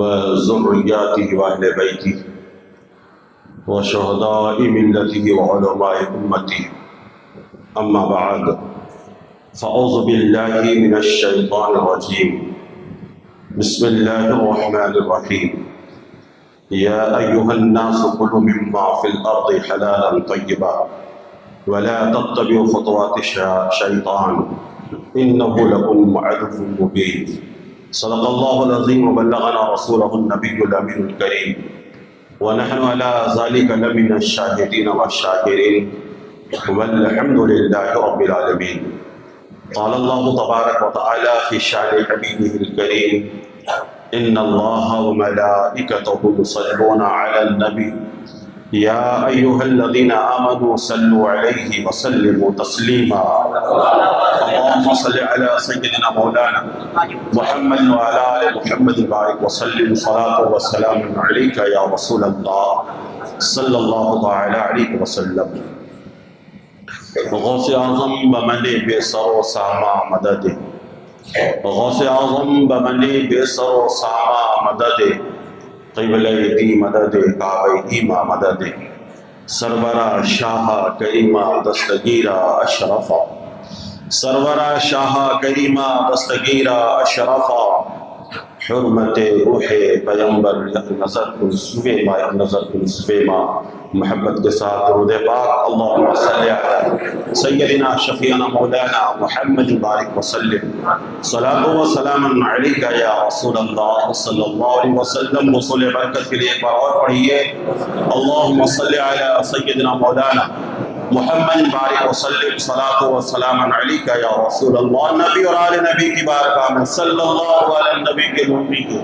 وذرياته وأهل بيته وشهداء ملته وعلماء أمته. أما بعد، فأعوذ بالله من الشيطان الرجيم. بسم الله الرحمن الرحيم. يا أيها الناس كلوا مما في الأرض حلالا طيبا ولا تتبعوا خطوات الشيطان إنه لكم عدو مبين. صدق الله العظيم وبلغنا رسوله النبي الأمين الكريم ونحن على ذلك لمن الشاهدين والشاكرين والحمد لله رب العالمين. قال الله تبارك وتعالى في شأن حبيبه الكريم: إن الله وملائكته يصلون على النبي يا أيها الذين آمنوا صلوا عليه وسلموا تسليما. اللهم صل على سيدنا مولانا محمد وعلى آل محمد وبارك وسلم صلاة وسلام عليك يا رسول الله صلى الله تعالى عليه وسلم. غوث اعظم بمن بے سر و ساما مدد، غوث اعظم بمن بے سر و ساما مدد، قبلہ دی مدد کعبہ ایما مدد، سرورہ شاہ کریمہ دستگیرہ اشرفہ، سرورہ شاہ کریمہ دستگیرہ اشرفہ، حرمت روح پیمبر نظر کن سویما نظر کن سویما، محبت کے ساتھ درود پاک اللہم صلی علی سیدنا شفیعنا مولانا محمد بارک وسلم. صلاۃ و سلام علیک یا رسول اللہ صلی اللہ علیہ وسلم. وصول برکت کے لیے ایک بار اور پڑھیے: اللہم صلی علی سیدنا مولانا محمد بارک وسلم. صلاۃ و سلام علیک یا رسول اللہ. نبی اور آل نبی کی بارکہ میں صلی اللہ علیہ نبی کے نبی کو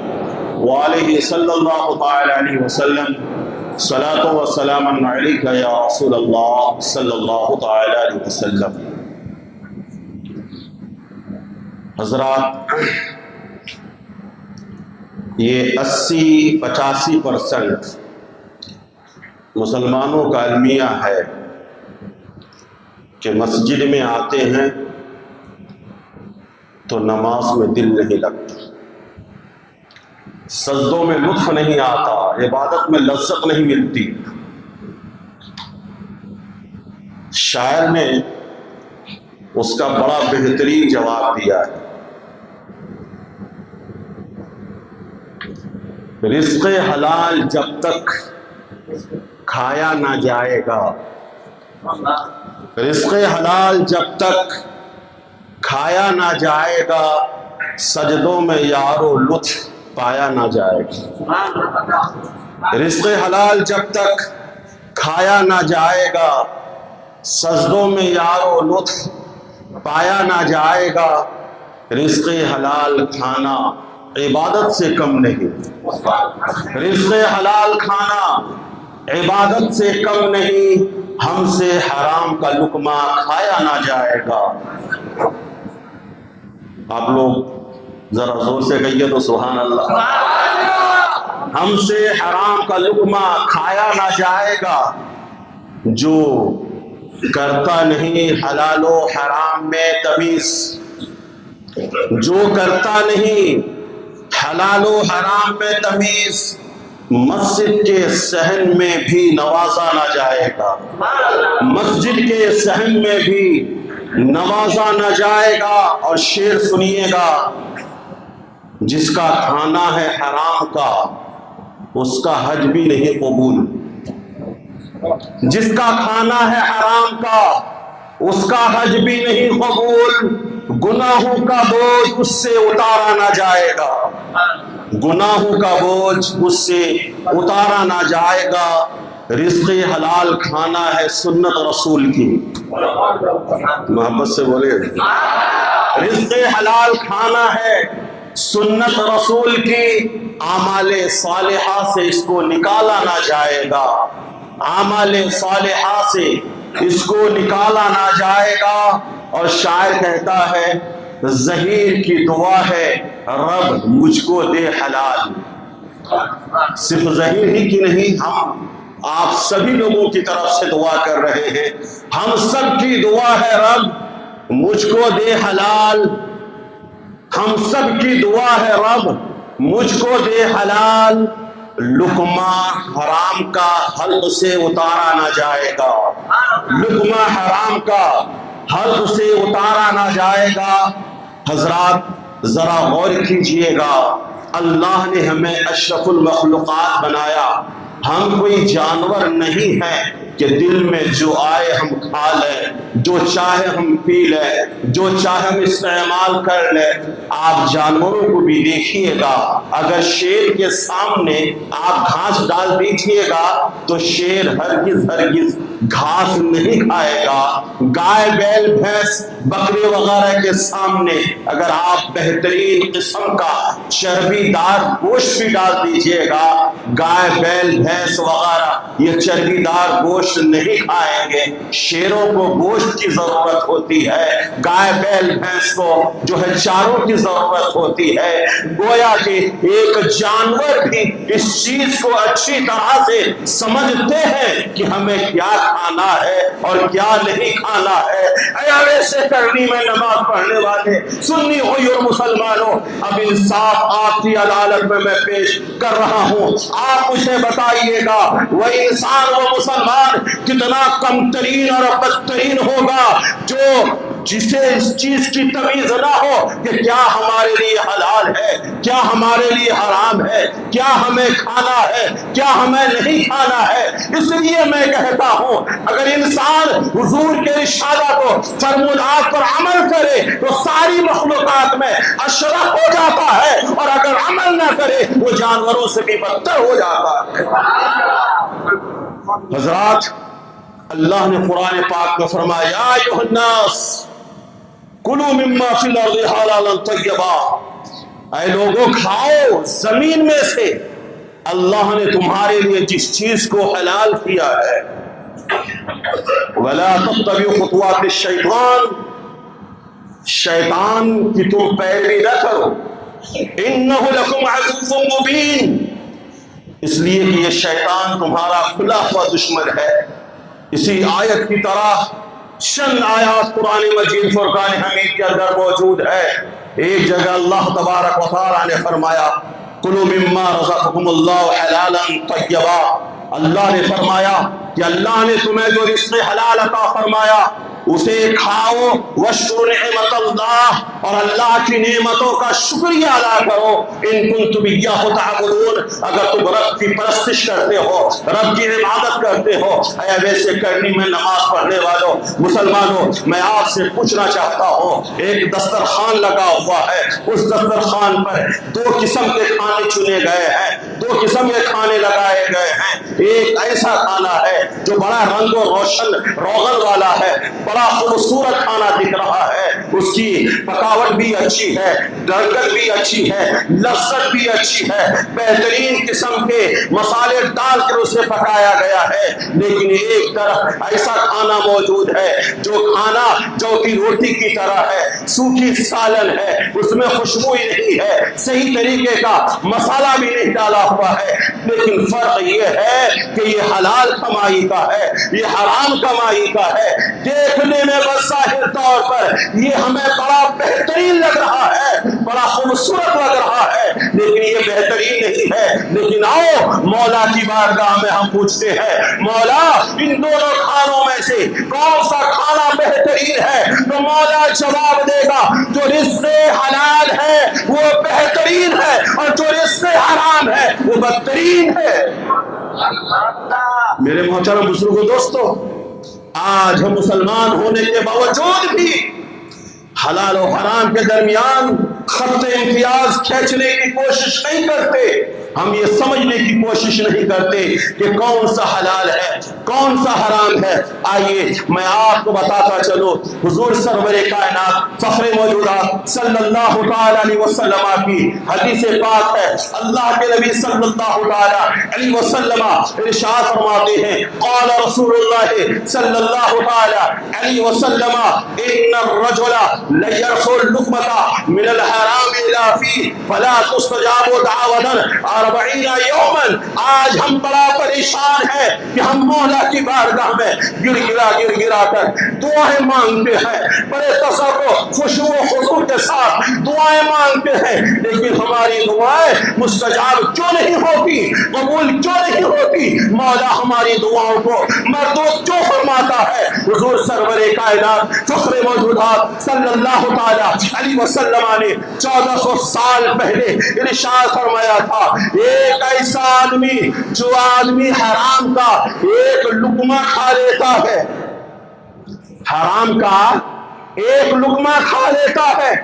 وآلہ صلی اللہ تعالی علیہ وسلم. صلاۃ و سلام علیک یا رسول اللہ صلی اللہ تعالی علیہ وسلم. حضرات، یہ 80-85% مسلمانوں کا المیہ ہے کہ مسجد میں آتے ہیں تو نماز میں دل نہیں لگتا، سجدوں میں لطف نہیں آتا، عبادت میں لذت نہیں ملتی. شاعر نے اس کا بڑا بہترین جواب دیا ہے: رزق حلال جب تک کھایا نہ جائے گا، رزق حلال جب تک کھایا نہ جائے گا، سجدوں میں یارو لطف پایا نہ جائے گا. رزق حلال جب تک کھایا نہ جائے گا، سجدوں میں یارو لطف پایا نہ جائے گا. رزق حلال کھانا عبادت سے کم نہیں، رزق حلال کھانا عبادت سے کم نہیں. ہم سے حرام کا لقمہ کھایا نہ جائے گا. آپ لوگ ذرا زور سے کہیے تو سبحان اللہ. ہم سے حرام کا لقمہ کھایا نہ جائے گا. جو کرتا نہیں حلال و حرام میں تمیز، جو کرتا نہیں حلال و حرام میں تمیز، مسجد کے صحن میں بھی نوازا نہ جائے گا، مسجد کے صحن میں بھی نوازا نہ جائے گا. اور شعر سنیے گا: جس کا کھانا ہے حرام کا اس کا حج بھی نہیں قبول، جس کا کھانا ہے حرام کا اس کا حج بھی نہیں قبول. گناہوں کا بوجھ اس سے اتارا نہ جائے گا، گناہوں کا بوجھ اس سے اتارا نہ جائے گا. رزق حلال کھانا ہے سنت رسول کی، محبت سے بولے. رزق حلال کھانا ہے سنت رسول کی. اعمال صالحہ سے اس کو نکالا نہ جائے گا، اعمال صالحہ سے اس کو نکالا نہ جائے گا. اور شاعر کہتا ہے: ظہیر کی دعا ہے رب مجھ کو دے حلال. صرف ظہیر ہی کی نہیں، ہم آپ سبھی لوگوں کی طرف سے دعا کر رہے ہیں. ہم سب کی دعا ہے رب مجھ کو دے حلال. ہم سب کی دعا ہے رب مجھ کو دے حلال، لقمہ حرام کا حلق سے اتارا نہ جائے گا، لقمہ حرام کا حلق سے اتارا نہ جائے گا۔ حضرات ذرا غور کیجئے گا، اللہ نے ہمیں اشرف المخلوقات بنایا، ہم کوئی جانور نہیں ہیں کہ دل میں جو آئے ہم کھا لیں، جو چاہے ہم پی لیں، جو چاہے ہم استعمال کر لیں۔ آپ جانوروں کو بھی دیکھیے گا، اگر شیر کے سامنے آپ گھاس ڈال دیجیے گا تو شیر ہرگز گھاس نہیں کھائے گا۔ گائے بیل بھینس بکرے وغیرہ کے سامنے اگر آپ بہترین قسم کا چربی دار گوشت بھی ڈال دیجیے گا، گائے بیل بھینس وغیرہ یہ چربی دار گوشت نہیں کھائیں گے۔ شیروں کو گوشت کی ضرورت ہوتی ہے، گائے بیل بھینس کو جو ہے چاروں کی ضرورت ہوتی ہے۔ گویا کہ ایک جانور بھی اس چیز کو اچھی طرح سے سمجھتے ہیں کہ ہمیں کیا کھانا ہے اور کیا نہیں کھانا ہے۔ ایسے کرنی میں نماز پڑھنے والے سنی ہوئی اور مسلمانوں، اب انصاف آپ کی عدالت میں پیش کر رہا ہوں، آپ مجھے بتائیے گا وہ انسان وہ مسلمان کتنا کم ترین اور بدترین ہوگا جو جسے اس چیز کی تمیز نہ ہو کہ کیا ہمارے لیے حلال ہے، کیا ہمارے لیے حرام ہے، کیا ہمیں کھانا ہے، کیا ہمیں نہیں کھانا ہے۔ اس لیے میں کہتا ہوں اگر انسان حضور کے ارشادات و فرمودات پر عمل کرے تو ساری مخلوقات میں اشرف ہو جاتا ہے، اور اگر عمل نہ کرے وہ جانوروں سے بھی بدتر ہو جاتا ہے۔ حضرات اللہ نے قرآن پاک میں فرمایا یا ایھا الناس کلوا مما فی الارض حلالا طیبا، اے لوگوں کھاؤ زمین میں سے اللہ نے تمہارے لیے جس چیز کو حلال کیا ہے۔ ولا تتبعوا خطوات الشیطان، شیطان کی تم پیروی نہ کرو، انہ لکم عدو مبین، اس لیے کہ یہ شیطان تمہارا کھلا ہوا دشمن ہے۔ اسی آیت کی طرح چند آیات قرآن مجید فرقان حمید کے اندر موجود ہے۔ ایک جگہ اللہ تبارک و تعالی نے فرمایا کلوا مما رزقکم اللہ حلالا طیبا، اللہ نے فرمایا کہ اللہ نے تمہیں جو رزق حلال عطا فرمایا اسے کھاؤ، واشکروا نعمت اللہ، اور اللہ کی نعمتوں کا شکریہ ادا کرو، ان کنتم ایاہ تعبدون، اگر تم رب کی پرستش کرتے ہو، رب کی عبادت کرتے ہو۔ اے ویسے کرنی میں نماز پڑھنے والوں مسلمانوں، میں آپ سے پوچھنا چاہتا ہوں، ایک دسترخوان لگا ہوا ہے، اس دسترخوان پر دو قسم کے کھانے چنے گئے ہیں، دو قسم کے کھانے لگائے گئے ہیں۔ ایک ایسا کھانا ہے جو بڑا رنگ و روشن روغن والا ہے، بڑا خوبصورت کھانا دکھ رہا ہے، اس کی پکاوٹ بھی اچھی ہے، رنگت بھی اچھی ہے، لذت بھی اچھی ہے، بہترین قسم کے مسالے ڈال کر اسے پکایا گیا ہے۔ لیکن ایک طرف ایسا کھانا موجود ہے جو کھانا جو کی روٹی کی طرح ہے، سوکھی سالن ہے، اس میں خوشبو ہی نہیں ہے، صحیح طریقے کا مسالہ بھی نہیں ڈالا ہوا ہے، لیکن فرق یہ ہے کہ یہ حلال کمائی کا ہے، یہ حرام کمائی کا ہے۔ دیکھنے میں بظاہر طور پر یہ ہمیں بڑا بہترین لگ رہا ہے، بڑا خوبصورت لگ رہا ہے، لیکن یہ بہترین نہیں ہے۔ لیکن آؤ مولا کی بارگاہ میں ہم پوچھتے ہیں مولا ان دونوں کھانوں میں سے کون سا کھانا بہترین ہے؟ تو مولا جواب دے گا جو رزق حلال ہے وہ بہترین ہے، اور جو رزق حرام ہے وہ بدترین ہے۔ میرے محترم بزرگوں دوستو، آج ہم مسلمان ہونے کے باوجود بھی حلال و حرام کے درمیان خط امتیاز کھینچنے کی کوشش نہیں کرتے، ہم یہ سمجھنے کی کوشش نہیں کرتے کہ کون سا حلال ہے کون سا حرام ہے۔ آئیے میں آپ کو بتاتا چلوں، حضور سرور کائنات فخر موجودات صلی اللہ تعالی علیہ وسلم کی حدیث پاک ہے، اللہ کے نبی صلی اللہ تعالی علیہ وسلم ارشاد فرماتے ہیں قال رسول اللہ صلی اللہ تعالی علیہ وسلم ان الرجل لیرفع اللقمة من الحرام الى فيه فلا تستجاب دعوة 40 یومن، آج ہم بڑا پریشان ہیں کہ ہم مولا کی بارگاہ میں گر گرا کر دعائیں مانگتے ہیں، بڑے تصرف خشوع و خضوع کے ساتھ دعائیں مانگتے ہیں، لیکن ہماری دعائیں مستجاب کیوں نہیں ہوتی، قبول کیوں نہیں ہوتی؟ مولا ہماری دعاؤں کو مردود کیوں فرماتا ہے؟ حضور سرور کائنات فخر موجودات صلی اللہ تعالی علیہ وسلم نے 1400 سال پہلے ارشاد فرمایا تھا، ایک ایسا آدمی جو آدمی حرام کا ایک لقمہ کھا لیتا ہے، حرام کا ایک لقمہ کھا لیتا ہے،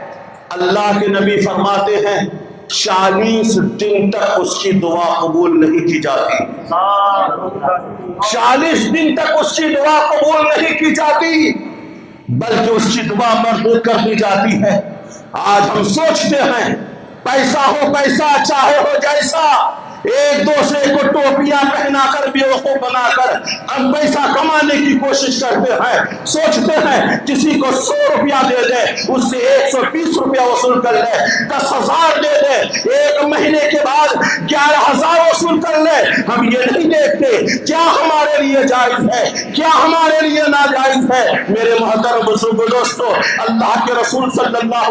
اللہ کے نبی فرماتے ہیں 40 دن تک اس کی دعا قبول نہیں کی جاتی، 40 دن تک اس کی دعا قبول نہیں کی جاتی، بلکہ اس کی دعا مردود کر دی جاتی ہے۔ آج ہم سوچتے ہیں پیسہ ہو پیسہ چاہے ہو جیسا، ایک دوسرے کو ٹوپیاں پہنا کر بیوقوف بنا کر ہم پیسہ کمانے کی کوشش کرتے ہیں، سوچتے ہیں کسی کو 100 روپیہ دے دے، اس سے 120 روپیہ وصول کر لے، 10,000 دے دے، ایک مہینے کے بعد 11,000 وصول کر لے۔ ہم یہ نہیں دیکھتے کیا ہمارے لیے جائز ہے، کیا ہمارے لیے ناجائز ہے۔ میرے محترم بزرگوں دوستو، اللہ کے رسول صلی اللہ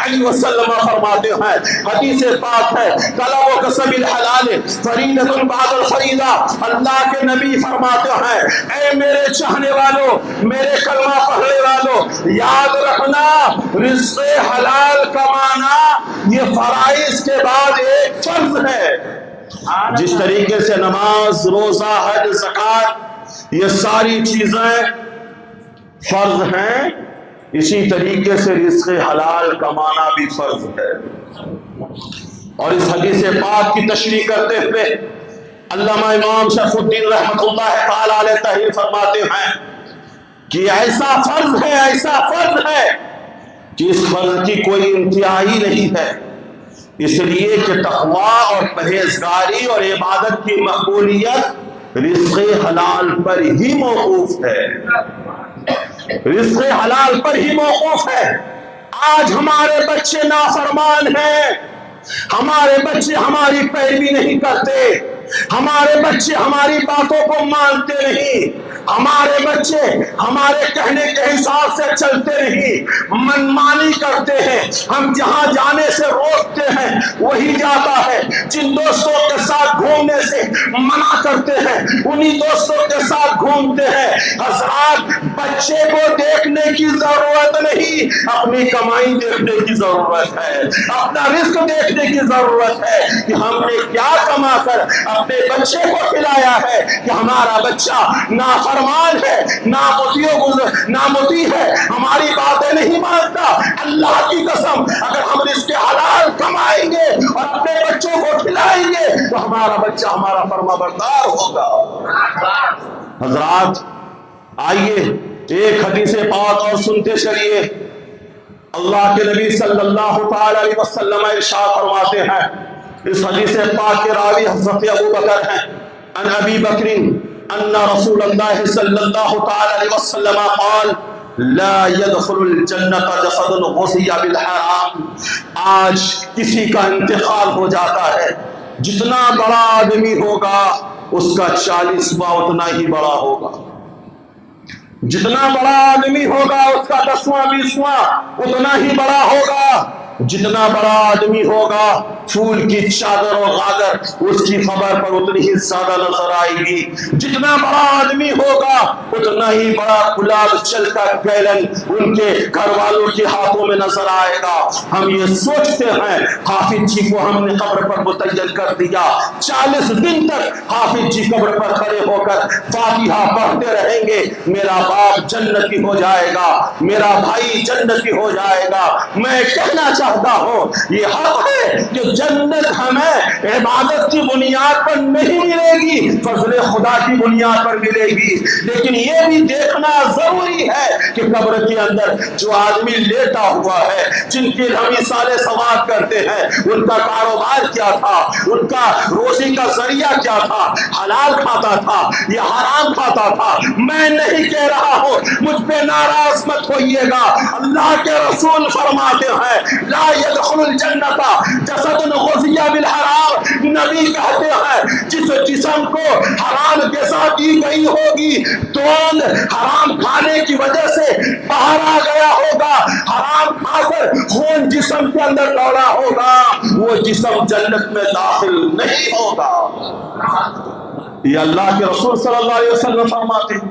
علیہ وسلم فرماتے ہیں، حدیث پاک ہے، طلب و کسب الحلال فریضۃ بعد الفریضہ، اللہ کے نبی فرماتے ہیں، اے میرے چاہنے والوں، میرے کلمہ پڑھنے والوں، یاد رکھنا رزق حلال کمانا یہ فرائض کے بعد ایک فرض ہے۔ جس طریقے سے نماز، روزہ، حج، زکوٰۃ یہ ساری چیزیں فرض ہیں، اسی طریقے سے رزق حلال کمانا بھی فرض ہے۔ اور اس حدیث پاک کی تشریح کرتے ہوئے علامہ امام شرف الدین رحمۃ اللہ تعالی علیہ تحریر فرماتے ہیں کہ ایسا فرض ہے کہ اس فرض کی کوئی انتہائی نہیں ہے، اس لیے کہ تقویٰ اور پرہیزگاری اور عبادت کی مقبولیت رزق حلال پر ہی موقوف ہے، رزق حلال پر ہی موقوف ہے۔ آج ہمارے بچے نافرمان ہیں، ہمارے بچے ہماری پیروی نہیں کرتے، ہمارے بچے ہماری باتوں کو مانتے نہیں، ہمارے بچے ہمارے کہنے کے حساب سے چلتے نہیں، منمانی کرتے ہیں، ہم جہاں جانے سے روکتے ہیں وہی جاتا ہے، جن دوستوں کے ساتھ گھومنے سے منع کرتے ہیں انہی دوستوں کے ساتھ گھومتے ہیں۔ حضرات، بچے کو دیکھنے کی ضرورت نہیں، اپنی کمائی دیکھنے کی ضرورت ہے، اپنا رزق دیکھنے کی ضرورت ہے کہ ہم نے کیا کما کر اپنے بچے کو کھلایا ہے، کہ ہمارا بچہ نافرمان ہے، نامطیع ہے، ہماری باتیں نہیں مانتا۔ اللہ کی قسم، اگر ہم رزق حلال کمائیں گے اور اپنے بچوں کو کھلائیں گے تو ہمارا بچہ ہمارا فرما بردار ہوگا۔ حضرات، آئیے ایک حدیث پاک اور سنتے چلیے۔ اللہ کے نبی صلی اللہ تعالی علیہ وسلم ارشاد فرماتے ہیں، اس حدیث پاک کے راوی حضرت ابو بکر ہیں، ان ابی بکر ان رسول اللہ صلی اللہ تعالی علیہ وسلم قال لا يدخل الجنت جسد غذي بالحرام۔ آج کسی کا انتقال ہو جاتا ہے، جتنا بڑا آدمی ہوگا اس کا 40واں اتنا ہی بڑا ہوگا، جتنا بڑا آدمی ہوگا اس کا 10واں 20واں اتنا ہی بڑا ہوگا، جتنا بڑا آدمی ہوگا پھول کی چادر و غاگر اس کی خبر پر اتنی ہی زیادہ نظر آئے گی، جتنا بڑا آدمی ہوگا اتنا ہی بڑا گلاب چل کا گیلن ان کے گھر والوں کے ہاتھوں میں نظر آئے گا۔ ہم یہ سوچتے ہیں حافظ جی کو ہم نے قبر پر متعین کر دیا، 40 دن تک حافظ جی قبر پر کھڑے ہو کر فاتحہ پڑھتے رہیں گے، میرا باپ جنتی ہو جائے گا، میرا بھائی جنتی ہو جائے گا۔ میں کہنا چاہتا ہوں یہ حق ہے کہ جنت ہمیں عبادت کی بنیاد پر نہیں ملے گی، فضل خدا کی بنیاد پر ملے گی، لیکن یہ بھی دیکھنا ضروری ہے کہ قبر کے اندر جو آدمی لیٹا ہوا ہے، جن کی ہم مثالیں سماعت کرتے ہیں، ان کا کاروبار کیا تھا، ان کا روزی کا ذریعہ کیا تھا، حلال کھاتا تھا یا حرام کھاتا تھا۔ میں نہیں کہہ رہا ہوں مجھ پہ ناراض مت ہوئیے گا۔ اللہ کے رسول فرماتے ہیں لا يدخل الجنت جسد غذی بالحرام، نبی کہتے ہیں جس جسم کو حرام غذا دی گئی ہوگی، توند حرام کھانے کی وجہ سے باہر آ گیا ہوگا، حرام کھا کر خون جسم کے اندر دوڑا ہوگا، وہ جسم جنت میں داخل نہیں ہوگا۔ یہ اللہ کے رسول صلی اللہ علیہ وسلم فرماتے ہیں۔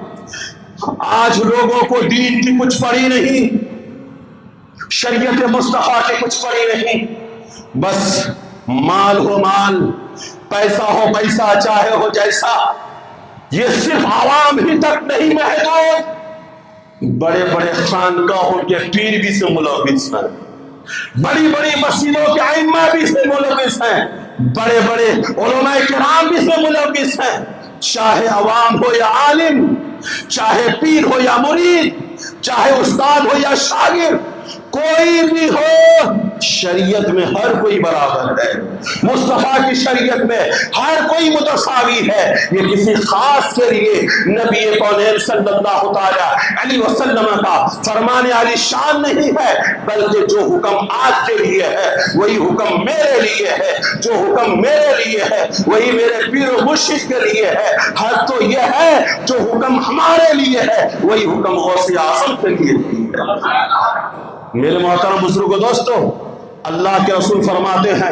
آج لوگوں کو دین کی کچھ پڑی نہیں، شریعت مصطفیٰ کی کچھ پڑی نہیں، بس مال ہو مال، پیسہ ہو پیسہ، چاہے ہو جیسا۔ یہ صرف عوام ہی تک نہیں محدود، بڑے بڑے خانقاہوں کے پیر بھی سے ملوث ہیں، بڑی بڑی مسجدوں کے ائمہ بھی سے ملوث ہیں، بڑے بڑے علماء کرام بھی سے ملوث ہیں۔ چاہے عوام ہو یا عالم، چاہے پیر ہو یا مرید، چاہے استاد ہو یا شاگرد، کوئی بھی ہو، شریعت میں ہر کوئی برابر ہے، مصطفیٰ کی شریعت میں ہر کوئی متساوی ہے۔ یہ کسی خاص کے لیے نبی کونین صلی اللہ تعالی علیہ وسلم کا فرمان عالی شان نہیں ہے، بلکہ جو حکم آپ کے لیے ہے وہی حکم میرے لیے ہے، جو حکم میرے لیے ہے وہی میرے پیر و مرشد کے لیے ہے۔ حق تو یہ ہے جو حکم ہمارے لیے ہے وہی حکم غوث اعظم کے لیے ہے۔ میرے محترم بزرگوں دوستو، اللہ کے رسول فرماتے ہیں،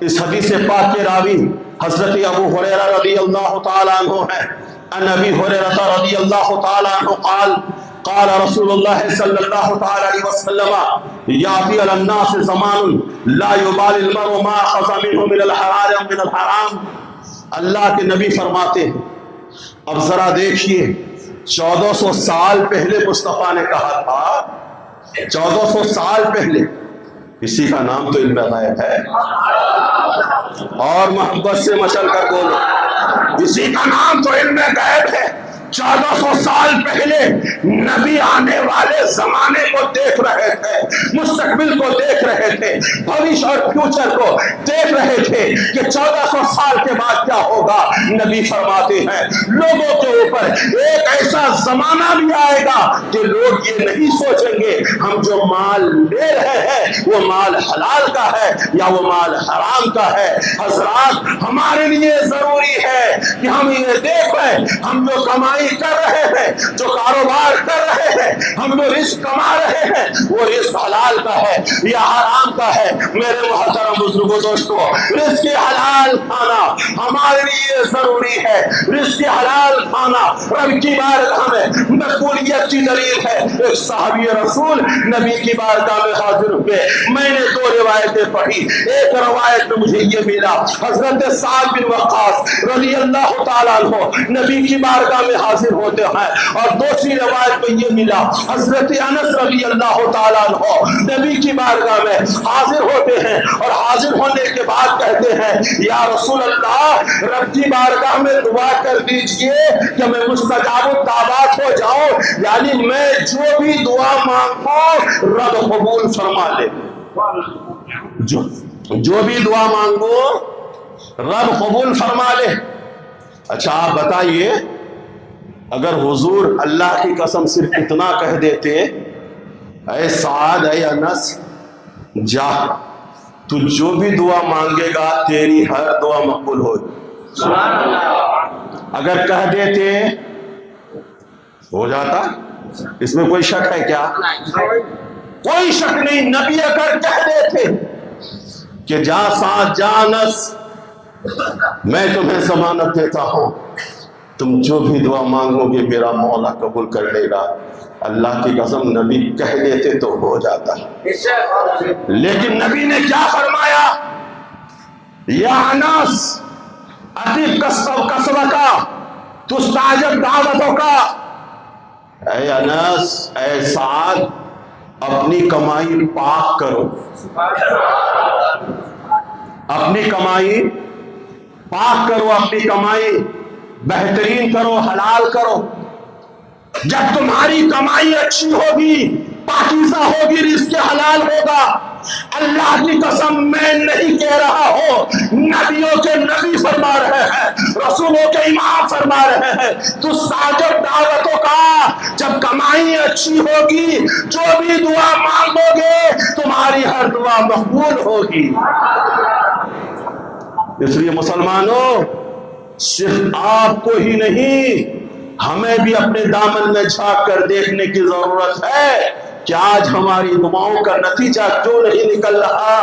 اس حدیث پاک کے راوی حضرت ابو ہریرہ رضی اللہ تعالی عنہ ہے۔ ان ابی ہریرہ رضی اللہ تعالی عنہ قال قال رسول اللہ صلی اللہ تعالی علیہ وسلم یاتی علی الناس زمان لا یبالی المرء ما اخذ منه من الحرام من الحرام۔ اللہ کے نبی فرماتے ہیں، اب ذرا دیکھیے 1400 سال پہلے مصطفیٰ نے کہا تھا، 1400 سال پہلے، کسی کا نام تو علم غیب ہے، اور محبت سے مچل کر بولو، کسی کا نام تو علم غیب ہے۔ 1400 سال پہلے نبی آنے والے زمانے کو دیکھ رہے تھے، مستقبل کو دیکھ رہے تھے، بھوشیہ اور فیوچر کو دیکھ رہے تھے کہ 1400 سال کے بعد کیا ہوگا۔ نبی فرماتے ہیں لوگوں کے اوپر ایک ایسا زمانہ بھی آئے گا کہ لوگ یہ نہیں سوچیں گے ہم جو مال لے رہے ہیں وہ مال حلال کا ہے یا وہ مال حرام کا ہے۔ حضرات، ہمارے لیے ضروری ہے کہ ہم یہ دیکھیں ہم جو کمائی کر رہے ہیں، جو کاروبار کر رہے ہیں، ہم جو رزق کما رہے ہیں وہ رزق حلال کا ہے یا حرام کا ہے۔ میرے محترم بزرگوں دوستو، رزق حلال کھانا ہمارے لیے ضروری ہے۔ رزق حلال کھانا رب کی بارگاہ میں مقبولیت کی دلیل ہے۔ ایک صحابی رسول نبی کی بارگاہ میں حاضر ہوئے، میں نے 2 روایتیں پڑھی، ایک روایت میں مجھے یہ ملا حضرت سعد بن وقاص رضی اللہ تعالیٰ عنہ نبی کی بارگاہ میں حاضر ہوتے ہیں، اور دوسری روایت میں یہ ملا حضرت انس رضی اللہ تعالیٰ عنہ نبی کی بارگاہ میں حاضر ہوتے ہیں، اور حاضر ہونے کے بعد کہتے ہیں یا رسول اللہ رب کی بارگاہ میں دعا کر دیجئے کہ میں مستجاب الدعوات ہو جاؤں، یعنی میں جو بھی دعا مانگوں رب قبول فرما لے، جو بھی دعا مانگو رب قبول فرما لے۔ اچھا آپ بتائیے، اگر حضور اللہ کی قسم صرف اتنا کہہ دیتے اے سعد اے انس جا تو جو بھی دعا مانگے گا تیری ہر دعا مقبول ہوگی، اگر کہہ دیتے ہو جاتا، اس میں کوئی شک ہے کیا؟ کوئی شک نہیں۔ نبی اگر کہہ دیتے کہ جا سعد جا انس میں تمہیں ضمانت دیتا ہوں تم جو بھی دعا مانگو گے میرا مولا قبول کر لے گا، اللہ کی قسم نبی کہہ دیتے تو ہو جاتا۔ لیکن نبی نے کیا فرمایا؟ یا انس اتی کسب کا تستعجب دعوتوں کا، اے انس اے سعد اپنی کمائی پاک کرو، اپنی کمائی پاک کرو، اپنی کمائی بہترین کرو، حلال کرو۔ جب تمہاری کمائی اچھی ہوگی، پاکیزہ ہوگی، رزق حلال ہوگا، اللہ کی قسم میں نہیں کہہ رہا ہوں، نبیوں کے نبی فرما رہے ہیں، رسولوں کے امام فرما رہے ہیں، تو ساجد دعوتوں کا جب کمائی دعائیں اچھی ہوگی، جو بھی دعا مانگو گے تمہاری ہر دعا مقبول ہوگی۔ اس لیے مسلمانوں، صرف آپ کو ہی نہیں، ہمیں بھی اپنے دامن میں جھانک کر دیکھنے کی ضرورت ہے کہ آج ہماری دعاؤں کا نتیجہ کیوں نہیں نکل رہا،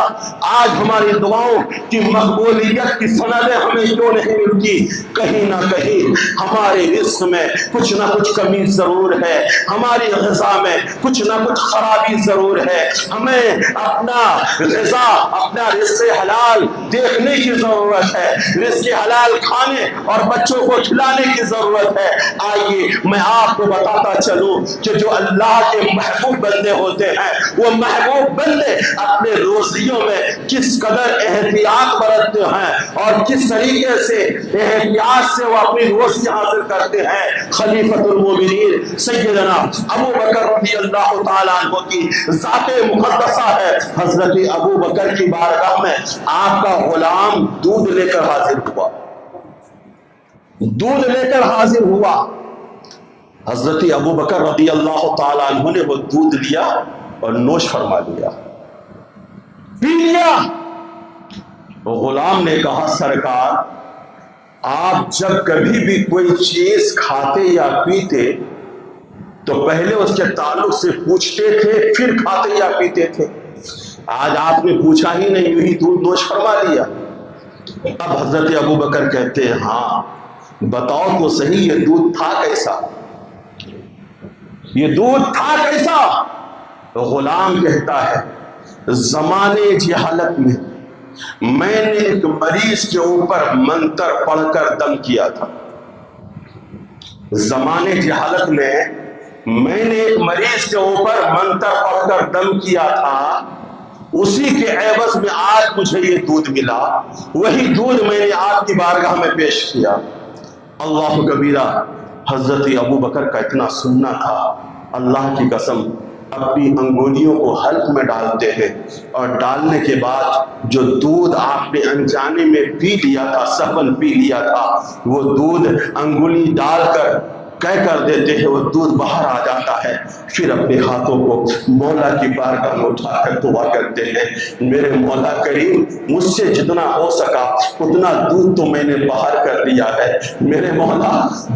آج ہماری دعاؤں کی مقبولیت کی سندیں ہمیں کیوں نہیں ملتی۔ کہیں نہ کہیں ہمارے رزق میں کچھ نہ کچھ کمی ضرور ہے، ہماری غذا میں کچھ نہ کچھ خرابی ضرور ہے، ہمیں اپنا غذا، اپنا رزق حلال دیکھنے کی ضرورت ہے، رزق حلال کھانے اور بچوں کو کھلانے کی ضرورت ہے۔ آئیے میں آپ کو بتاتا چلوں کہ جو اللہ کے محبوب بندے ہوتے ہیں، وہ محبوب بندے اپنے روزیوں میں کس قدر احتیاط برتتے ہیں اور کس طریقے سے احتیاط سے وہ اپنی روزی حاصل کرتے ہیں۔ خلیفۃ المومنین سیدنا ابو بکر رضی اللہ تعالیٰ عنہ کی ذات مقدسہ ہے، حضرت ابو بکر کی بارگاہ میں آپ کا غلام دودھ لے کر حاضر ہوا، دودھ لے کر حاضر ہوا۔ حضرت ابو بکر رضی اللہ تعالیٰ عنہ نے وہ دودھ لیا اور نوش فرما لیا، پی لیا۔ غلام نے کہا سرکار، آپ جب کبھی بھی کوئی چیز کھاتے یا پیتے تو پہلے اس کے تعلق سے پوچھتے تھے پھر کھاتے یا پیتے تھے، آج آپ نے پوچھا ہی نہیں، یوں ہی دودھ نوش فرما لیا۔ اب حضرت ابو بکر کہتے ہیں ہاں بتاؤ تو صحیح، یہ دودھ تھا کیسا، یہ دودھ تھا کیسا؟ غلام کہتا ہے زمانے جہالت میں میں نے ایک مریض کے اوپر منتر پڑھ کر دم کیا تھا، زمانے جہالت میں نے ایک مریض کے اوپر منتر پڑھ کر دم کیا تھا، اسی کے عوض میں آج مجھے یہ دودھ ملا، وہی دودھ میں نے آپ کی بارگاہ میں پیش کیا۔ اللہ کبیرہ، حضرت ابو بکر کا اتنا سننا تھا، اللہ کی قسم اپنی انگلیوں کو حلق میں ڈالتے ہیں اور ڈالنے کے بعد جو دودھ آپ نے انجانے میں پی لیا تھا، سبن پی لیا تھا، وہ دودھ انگلی ڈال کر کہہ کر دیتے ہیں، وہ دودھ باہر آ جاتا ہے، پھر اپنے ہاتھوں کو مولا کی بارگاہ میں اٹھا کر دعا کرتے ہیں، میرے مولا کریم مجھ سے جتنا ہو سکا اتنا دودھ تو میں نے باہر کر دیا ہے، میرے مولا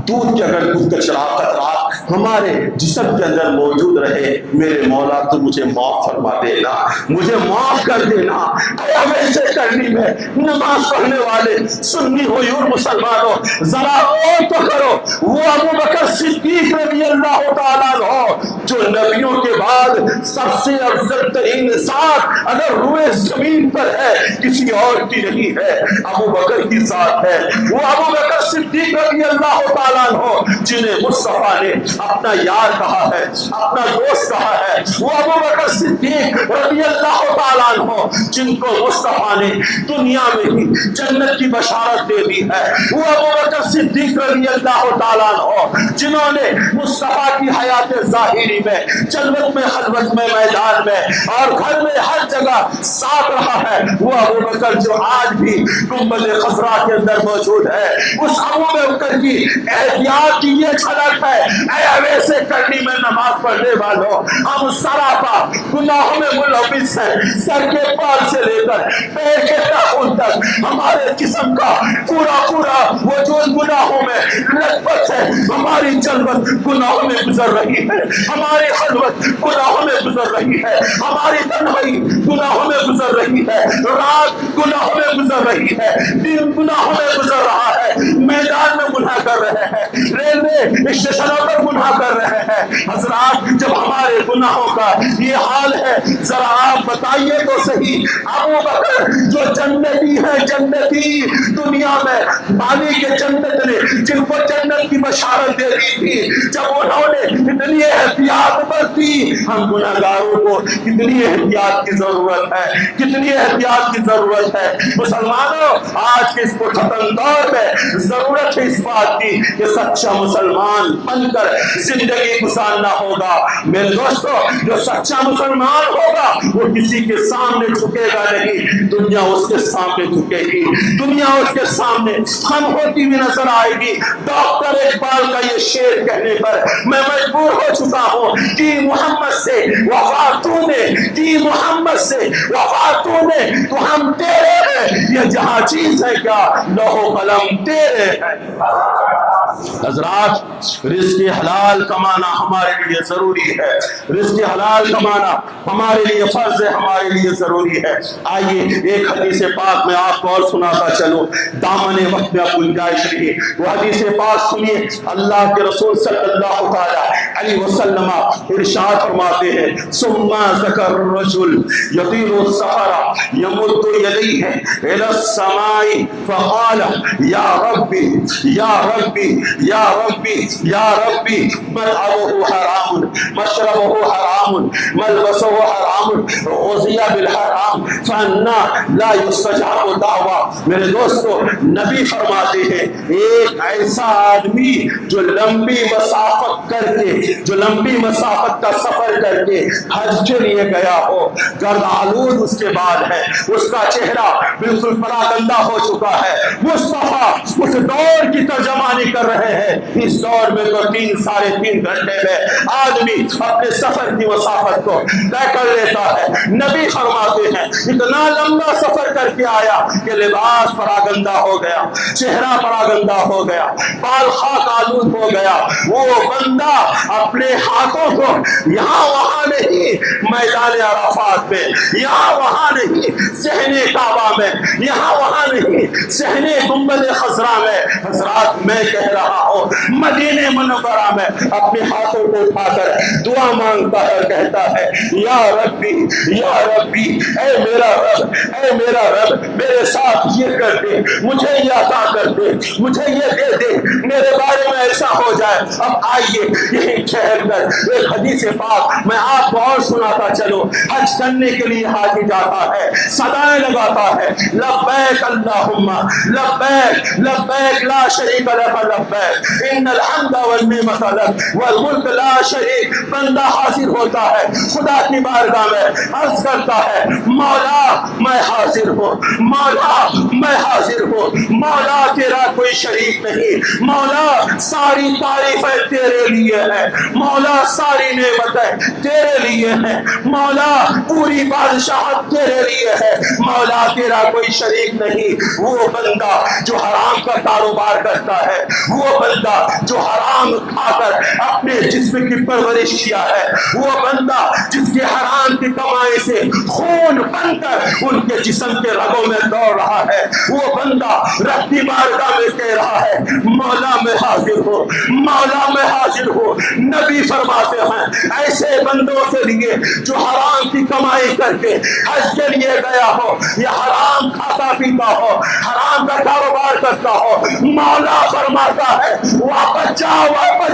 دودھ کے اگر کچھ کچرا قطرات ہمارے جسم کے اندر موجود رہے، میرے مولا تو مجھے معاف فرما دینا، مجھے معاف کر دینا۔ اب ایسے کرنی میں نماز پڑھنے والے سنی ہوئی اور مسلمانوں ذرا اور تو کرو، وہ ابو بکر صدیق رضی اللہ تعالیٰ عنہ جو نبیوں کے بعد سب سے افضل ترین ذات اگر روئے زمین پر ہے کسی اور کی نہیں ہے، ابو بکر کی ذات ہے۔ وہ ابو بکر صدیق رضی اللہ تعالیٰ عنہ جنہیں مصطفیٰ نے اپنا یار کہا ہے، اپنا دوست کہا ہے، وہ ابو بکر صدیق رضی اللہ تعالیٰ عنہ جن کو مصطفیٰ نے دنیا میں ہی جنت کی بشارت دے دی ہے، وہ ابو بکر صدیق رضی اللہ تعالیٰ عنہ جنہوں نے مصطفیٰ کی حیات ظاہری میں، جنت میں، خلوت میں، میدان میں اور گھر میں ہر جگہ ساتھ رہا ہے، وہ ابو بکر جو آج بھی گنبد خضرا کے اندر موجود ہے، اس ابو بکر کی احتیاط کی یہ جھلک ہے۔ اے ویسے کرنی میں نماز پڑھنے والوں، ہم سراپا گناہوں میں ملوث ہیں، سر کے پال سے لے کر پیر کے ناخن تک ہمارے جسم کا پورا وجود گناہوں میں لت پت ہے، ہماری جلوت گناہوں میں گزر رہی ہے، ہماری خلوت گناہوں میں گزر رہی ہے، ہماری تنہائی گناہوں میں گزر رہی ہے، رات گناہوں میں گزر رہی ہے، دن گناہوں میں گزر رہا ہے، میدان میں گناہ کر رہے ہیں، ریلوے اسٹیشنوں پر گناہ کر رہے ہیں۔ حضرات جب ہمارے گناہوں کا یہ حال ہے، ذرا آپ بتائیے تو صحیح، ابو بکر جو جنتی ہے، جنتی دنیا میں پانی کے جنت نے جن کو جنت کی بشارت دے دی تھی، جب انہوں نے اتنی احتیاط برتی، ہم گناہگاروں کو کتنی احتیاط کی ضرورت ہے، کتنی احتیاط کی ضرورت ہے۔ مسلمانوں آج کے اس ختم دور میں ضرورت ہے اس بات کی کہ سچا مسلمان بن کر زندگی گزارنا ہوگا۔ ہوگا۔ میرے دوستو، جو سچا مسلمان ہوگا وہ کسی کے سامنے جھکے گا نہیں، دنیا اس کے سامنے جھکے گی، دنیا اس کے سامنے خم ہوتی ہوئی نظر آئے گی۔ ڈاکٹر اقبال کا یہ شعر کہنے پر میں مجبور ہو چکا ہوں کہ محمد سے وفا تو نے، کہ محمد سے وفا تو نے، تو ہم تیرے ہیں، یہ جہاں چیز ہے کیا لوح و قلم تیرے ہیں۔ حضرات، رزق حلال کمانا ہمارے لیے ضروری ہے، رزق حلال کمانا ہمارے لیے فرض ہے، ہمارے لیے ضروری ہے۔ آئیے ایک حدیث پاک میں آپ کو اور سناتا چلو، دامن وقت میں اب گنجائش نہیں، وہ حدیث پاک سنیے۔ اللہ کے رسول صلی اللہ تعالی علیہ وسلم ارشاد فرماتے ہیں، ثم ذکر الرجل یطیل السفر یمد یدیہ الی السماء فقال یا ربی یا ربی یا ربی یا ربی، مطعمہ حرام مشربہ حرام ملبسہ حرام غذی بالحرام فانا لا یستجاب دعویٰ۔ میرے دوستو، نبی فرماتے ہیں ایک ایسا آدمی جو لمبی مسافت کر کے، جو لمبی مسافت کا سفر کر کے حج کے لیے گیا ہو، گرد آلود اس کے بال ہے، اس کا چہرہ بالکل پراگندہ ہو چکا ہے، مصطفیٰ اس دور کی ترجمانی کر رہے ہیں۔ اس دور میں تو 3.5 گھنٹے میں آدمی اپنے سفر کی مسافت کو طے کر لیتا ہے۔ نبی فرماتے ہیں اتنا لمبا سفر کر کے آیا کہ لباس پراگندہ ہو گیا، چہرہ پراگندہ ہو گیا، بال خاک آلود ہو گیا۔ وہ بندہ اپنے ہاتھوں کو یہاں وہاں نہیں، میدان عرفات میں، یہاں وہاں نہیں، صحن کعبہ میں، یہاں وہاں نہیں، صحن گنبد خضرا میں، حضرات میں کہہ رہا ہوں مدینہ منورہ میں اپنے ہاتھوں کو اٹھا کر دعا مانگتا ہے، کہتا ہے یا ربی یا ربی، اے میرا رب، اے میرا رب، میرے ساتھ یہ کر دے، مجھے یہ عطا کر دے، مجھے یہ دے دے، میرے بارے میں ایسا ہو جائے۔ اب آئیے یہی ٹھہر کر ایک حدیث پاک میں آپ کو اور سناتا چلو۔ حج کرنے کے لیے حاجی جاتا ہے، صدائیں لگاتا ہے، لبیک اللہم لبیک لبیک لا شریک لک لبیک ان الحمد والنعمت لک والملک لا شریک۔ بندہ حاضر ہوتا ہے خدا کی بارگاہ میں، عرض کرتا ہے مولا میں حاضر ہوں، مولا میں حاضر ہوں، مولا تیرا کوئی شریک نہیں، مولا ساری تعریفیں تیرے لیے ہے، مولا ساری نعمتیں تیرے لیے ہیں، مولا پوری بادشاہت تیرے لیے ہے، مولا تیرا کوئی شریک نہیں۔ وہ بندہ جو حرام کا کاروبار کرتا ہے، وہ بندہ جو حرام کھا کر اپنے جسم کی پرورش کیا ہے، وہ بندہ جس کے حرام کی کمائی سے خون بن کر ان کے جسم کے رگوں میں دوڑ رہا ہے، وہ بندہ رب کی بارگاہ میں کہہ رہا ہے مولا میں حاضر ہوں، مولا میں حاضر ہوں۔ نبی فرماتے ہیں ایسے بندوں کے لیے جو حرام کی کمائی کر کے حج کے لیے گیا ہو یا حرام کھاتا پیتا ہو، حرام کا کاروبار کرتا ہو، مولا فرماتا ہے واپس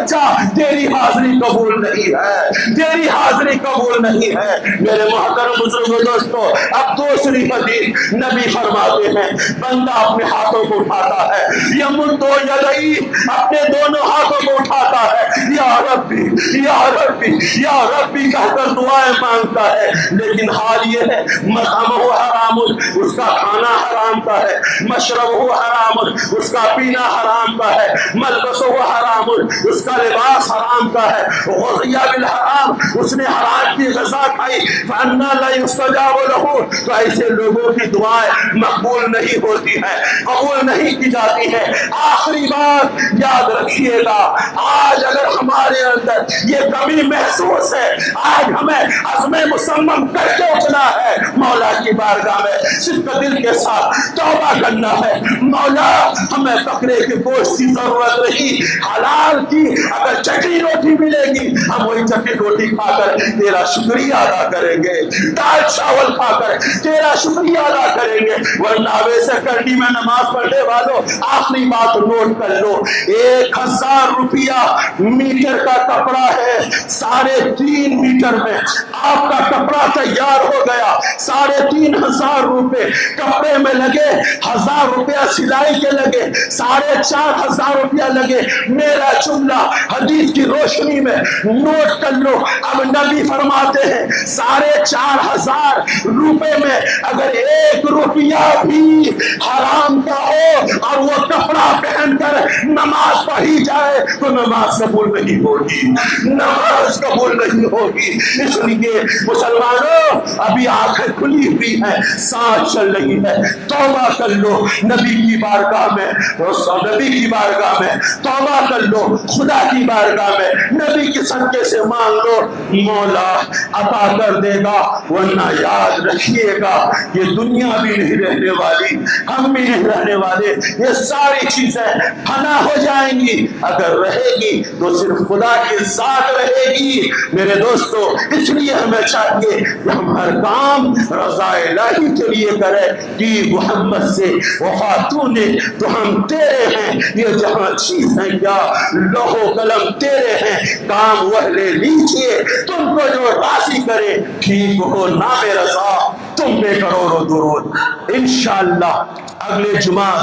جا، تیری حاضری قبول نہیں ہے، تیری حاضری قبول نہیں ہے۔ میرے محترم بزرگوں دوستو، اب دوسری حدیث نبی فرماتے ہیں بندہ اپنے ہاتھوں کو اٹھاتا ہے، یمد یدیہ، اپنے دونوں ہاتھوں کو اٹھاتا ہے، یا ربی یا ربی یا ربی کہہ کر دعائیں مانگتا ہے، لیکن حال یہ ہے مطعمہ حرام، اس کا کھانا حرام کا ہے، مشربہ حرام، اس کا پینا حرام کا ہے، ملبسہ حرام، اس کا لباس حرام کا ہے، غذی بالحرام، اس نے حرام کی غذا کھائی، فانا لا یستجاب لہ، تو ایسے لوگوں کی دعائیں مقبول نہیں ہوتی ہیں، قبول نہیں کی جاتی ہے۔ آخری بات یاد رکھیے گا، آج اگر ہمارے اندر یہ کمی محسوس ہے، آج ہمیں عزم مصمم کر کے اٹھنا ہے، مولا کی بارگاہ میں صرف دل کے ساتھ توبہ کرنا ہے، مولا ہمیں بکرے کے گوشت کی ضرورت نہیں، حلال کی اگر چٹی روٹی ملے گی ہم وہی چٹی روٹی کھا کر کر تیرا شکریہ ادا کریں گے، دال چاول کھا کر تیرا شکریہ ادا کریں گے، ورنہ ویسے کرنی میں نماز پڑھنے والوں آخری بات نوٹ کر لو، 1000 روپیہ میٹر کا کپڑا ہے، 3.5 میٹر میں آپ کا کپڑا تیار ہو گیا، 3500 روپے کپڑے میں لگے، 1000 روپیہ سلائی کے لگے، 4500 روپیہ لگے۔ میرا جملہ حدیث کی روشنی میں نوٹ کر لو، اب نبی فرماتے ہیں 4500 روپے میں اگر 1 روپیہ بھی حرام کا ہو اور وہ کپڑا پہن کر نماز پڑھی جائے تو نماز قبول نہیں ہوگی، نماز قبول نہیں ہوگی۔ اس لیے مسلمانوں ابھی آنکھیں کھلی ہوئی ہیں، سانس چل رہی ہے، توبہ کر لو، نبی کی بارگاہ میں توبہ کر لو، خدا کی بارگاہ میں نبی کے صدقے سے مانگ لو، مولا عطا کر دے گا۔ ورنہ یاد رکھیے گا یہ دنیا بھی نہیں رہنے والی، ہم بھی نہیں رہنے والے، یہ ساری چیزیں فنا ہو جائیں گی، اگر رہے گی تو صرف خدا کی ذات رہے گی۔ میرے دوستو اس لیے ہمیں چاہیے کہ ہم ہر کام رضا الہی کے لیے کریں کہ محمد سے وفا تو نے تو ہم تیرے ہیں، یہ جہاں چیز ہے کیا لوح قلم تیرے ہیں، کام وہ لے لیجئے تم کو جو راضی کرے، ٹھیک ہو نام رضا تم پہ کروڑوں درود۔ انشاءاللہ اگلے جمعہ